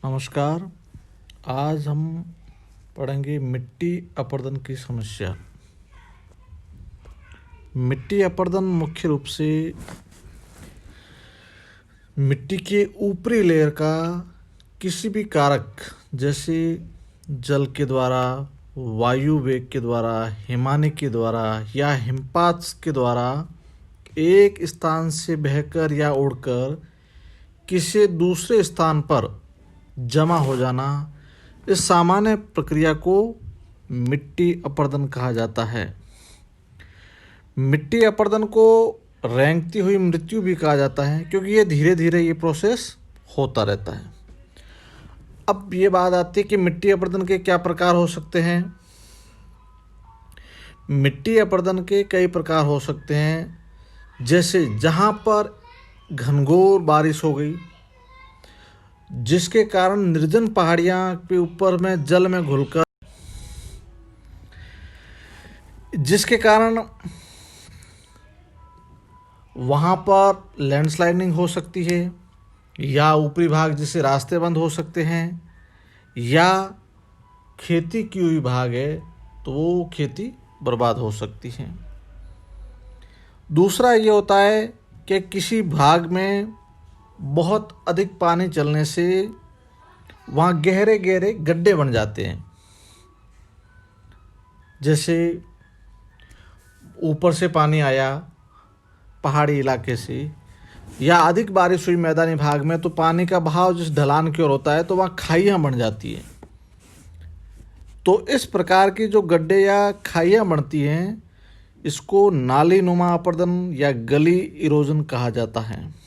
नमस्कार। आज हम पढ़ेंगे मिट्टी अपरदन की समस्या। मिट्टी अपरदन मुख्य रूप से मिट्टी के ऊपरी लेयर का किसी भी कारक जैसे जल के द्वारा, वायु वेग के द्वारा, हिमानी के द्वारा या हिमपात के द्वारा एक स्थान से बहकर या उड़कर किसी दूसरे स्थान पर जमा हो जाना, इस सामान्य प्रक्रिया को मिट्टी अपरदन कहा जाता है। मिट्टी अपरदन को रेंगती हुई मृत्यु भी कहा जाता है, क्योंकि ये धीरे धीरे ये प्रोसेस होता रहता है। अब ये बात आती है कि मिट्टी अपरदन के क्या प्रकार हो सकते हैं। मिट्टी अपरदन के कई प्रकार हो सकते हैं, जैसे जहाँ पर घनघोर बारिश हो गई, जिसके कारण निर्जन पहाड़ियाँ के ऊपर में जल में घुलकर, जिसके कारण वहाँ पर लैंडस्लाइडिंग हो सकती है, या ऊपरी भाग जिससे रास्ते बंद हो सकते हैं, या खेती की हुई भाग है तो वो खेती बर्बाद हो सकती है। दूसरा ये होता है कि किसी भाग में बहुत अधिक पानी चलने से वहाँ गहरे गहरे गड्ढे बन जाते हैं। जैसे ऊपर से पानी आया पहाड़ी इलाके से, या अधिक बारिश हुई मैदानी भाग में, तो पानी का बहाव जिस ढलान की ओर होता है तो वहाँ खाइयाँ बन जाती हैं। तो इस प्रकार की जो गड्ढे या खाइयाँ बनती हैं, इसको नाली नुमा अपरदन या गली इरोजन कहा जाता है।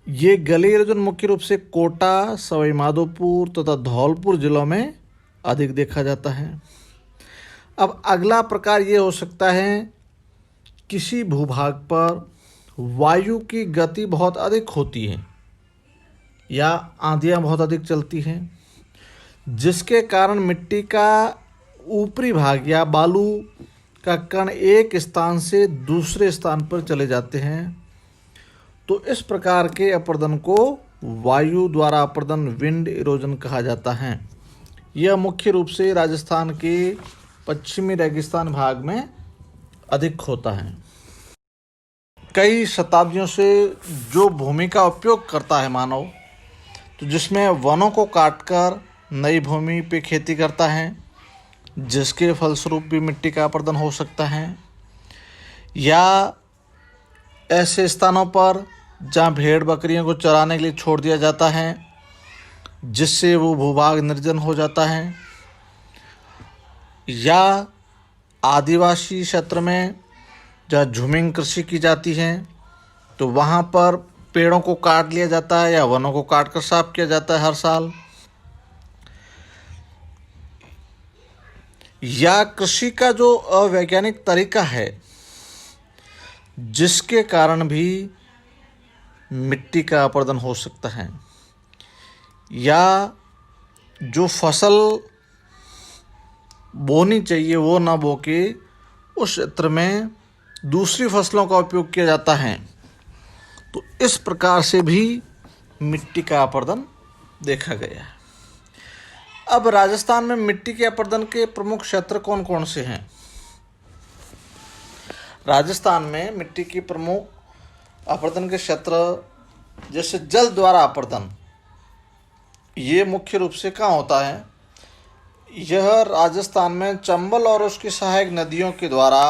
ये गली इरोजन मुख्य रूप से कोटा, सवाई माधोपुर तथा धौलपुर जिलों में अधिक देखा जाता है। अब अगला प्रकार ये हो सकता है, किसी भूभाग पर वायु की गति बहुत अधिक होती है या आंधियाँ बहुत अधिक चलती हैं, जिसके कारण मिट्टी का ऊपरी भाग या बालू का कण एक स्थान से दूसरे स्थान पर चले जाते हैं। तो इस प्रकार के अपरदन को वायु द्वारा अपरदन, विंड इरोजन कहा जाता है। यह मुख्य रूप से राजस्थान के पश्चिमी रेगिस्तान भाग में अधिक होता है। कई शताब्दियों से जो भूमि का उपयोग करता है मानव, तो जिसमें वनों को काटकर नई भूमि पे खेती करता है, जिसके फलस्वरूप भी मिट्टी का अपरदन हो सकता है। या ऐसे स्थानों पर जहाँ भेड़ बकरियों को चराने के लिए छोड़ दिया जाता है, जिससे वो भूभाग निर्जन हो जाता है। या आदिवासी क्षेत्र में जहाँ झूमिंग कृषि की जाती है, तो वहाँ पर पेड़ों को काट लिया जाता है या वनों को काट कर साफ किया जाता है हर साल। या कृषि का जो अवैज्ञानिक तरीका है, जिसके कारण भी मिट्टी का अपरदन हो सकता है। या जो फसल बोनी चाहिए वो ना बो के उस क्षेत्र में दूसरी फसलों का उपयोग किया जाता है, तो इस प्रकार से भी मिट्टी का अपरदन देखा गया है। अब राजस्थान में मिट्टी के अपरदन के प्रमुख क्षेत्र कौन कौन से हैं। राजस्थान में मिट्टी की प्रमुख अपरदन के क्षेत्र, जैसे जल द्वारा अपरदन, ये मुख्य रूप से कहाँ होता है। यह राजस्थान में चंबल और उसकी सहायक नदियों के द्वारा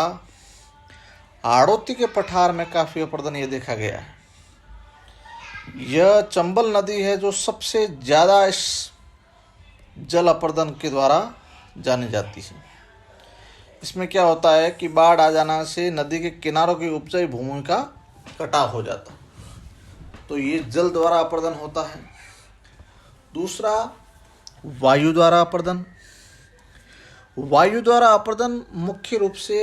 हाड़ौती के पठार में काफ़ी अपरदन ये देखा गया है। यह चंबल नदी है जो सबसे ज़्यादा इस जल अपरदन के द्वारा जानी जाती है। इसमें क्या होता है कि बाढ़ आ जाना से नदी के किनारों की उपजाऊ भूमि का कटाव हो जाता है, तो ये जल द्वारा अपरदन होता है। दूसरा, वायु द्वारा अपरदन। वायु द्वारा अपरदन मुख्य रूप से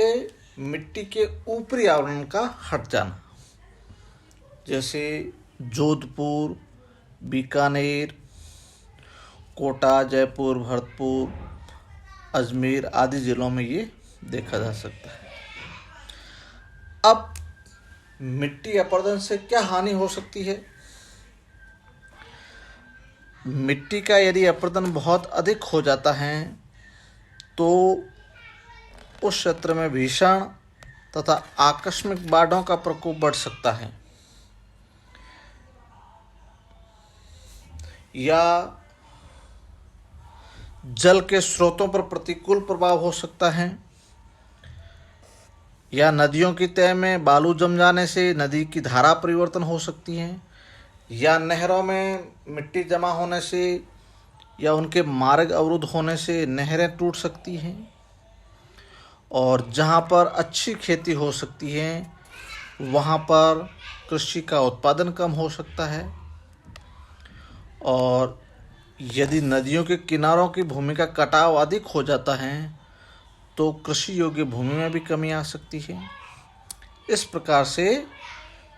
मिट्टी के ऊपरी आवरण का हट जाना, जैसे जोधपुर, बीकानेर, कोटा, जयपुर, भरतपुर, अजमेर आदि जिलों में ये देखा जा सकता है। अब मिट्टी अपरदन से क्या हानि हो सकती है। मिट्टी का यदि अपरदन बहुत अधिक हो जाता है तो उस क्षेत्र में भीषण तथा आकस्मिक बाढ़ों का प्रकोप बढ़ सकता है या जल के स्रोतों पर प्रतिकूल प्रभाव हो सकता है या नदियों की तह में बालू जम जाने से नदी की धारा परिवर्तन हो सकती है या नहरों में मिट्टी जमा होने से या उनके मार्ग अवरुद्ध होने से नहरें टूट सकती हैं और जहाँ पर अच्छी खेती हो सकती है वहाँ पर कृषि का उत्पादन कम हो सकता है और यदि नदियों के किनारों की भूमि का कटाव अधिक हो जाता है तो कृषि योग्य भूमि में भी कमी आ सकती है। इस प्रकार से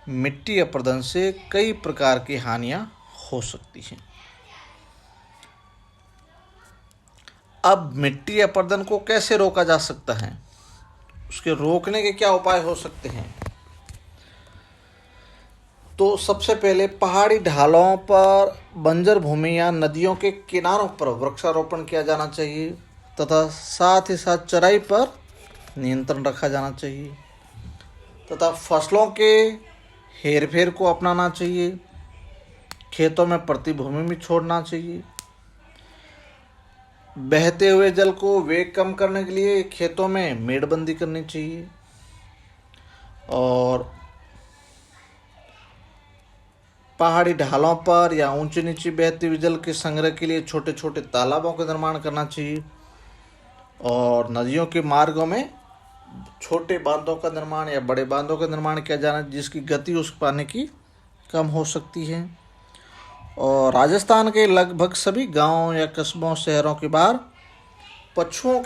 मिट्टी अपरदन से कई प्रकार की हानियां हो सकती हैं। अब मिट्टी अपरदन को कैसे रोका जा सकता है, उसके रोकने के क्या उपाय हो सकते हैं? तो सबसे पहले पहाड़ी ढालों पर बंजर भूमि या नदियों के किनारों पर वृक्षारोपण किया जाना चाहिए तथा साथ ही साथ चराई पर नियंत्रण रखा जाना चाहिए तथा फसलों के हेरफेर को अपनाना चाहिए। खेतों में प्रतिभूमि में छोड़ना चाहिए। बहते हुए जल को वेग कम करने के लिए खेतों में मेड़बंदी करनी चाहिए और पहाड़ी ढालों पर या ऊंचे नीचे बहते हुए जल के संग्रह के लिए छोटे छोटे तालाबों का निर्माण करना चाहिए और नदियों के मार्गों में छोटे बांधों का निर्माण या बड़े बांधों का निर्माण किया जाना जिसकी गति उस पानी की कम हो सकती है। और राजस्थान के लगभग सभी गांवों या कस्बों शहरों के बाहर पशुओं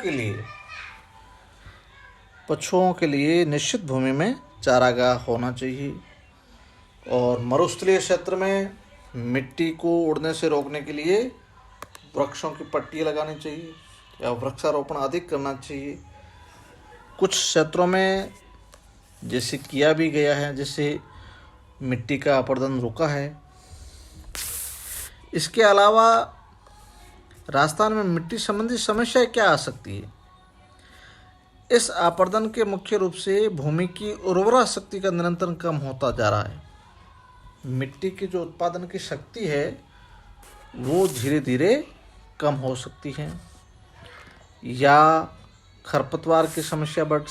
के लिए निश्चित भूमि में चारागाह होना चाहिए और मरुस्थलीय क्षेत्र में मिट्टी को उड़ने से रोकने के लिए वृक्षों की पट्टी लगानी चाहिए या वृक्षारोपण अधिक करना चाहिए। कुछ क्षेत्रों में जैसे किया भी गया है, जिससे मिट्टी का अपरदन रुका है। इसके अलावा राजस्थान में मिट्टी संबंधी समस्याएं क्या आ सकती है? इस अपरदन के मुख्य रूप से भूमि की उर्वरा शक्ति का निरंतर कम होता जा रहा है। मिट्टी की जो उत्पादन की शक्ति है वो धीरे धीरे कम हो सकती है या खरपतवार की समस्या बढ़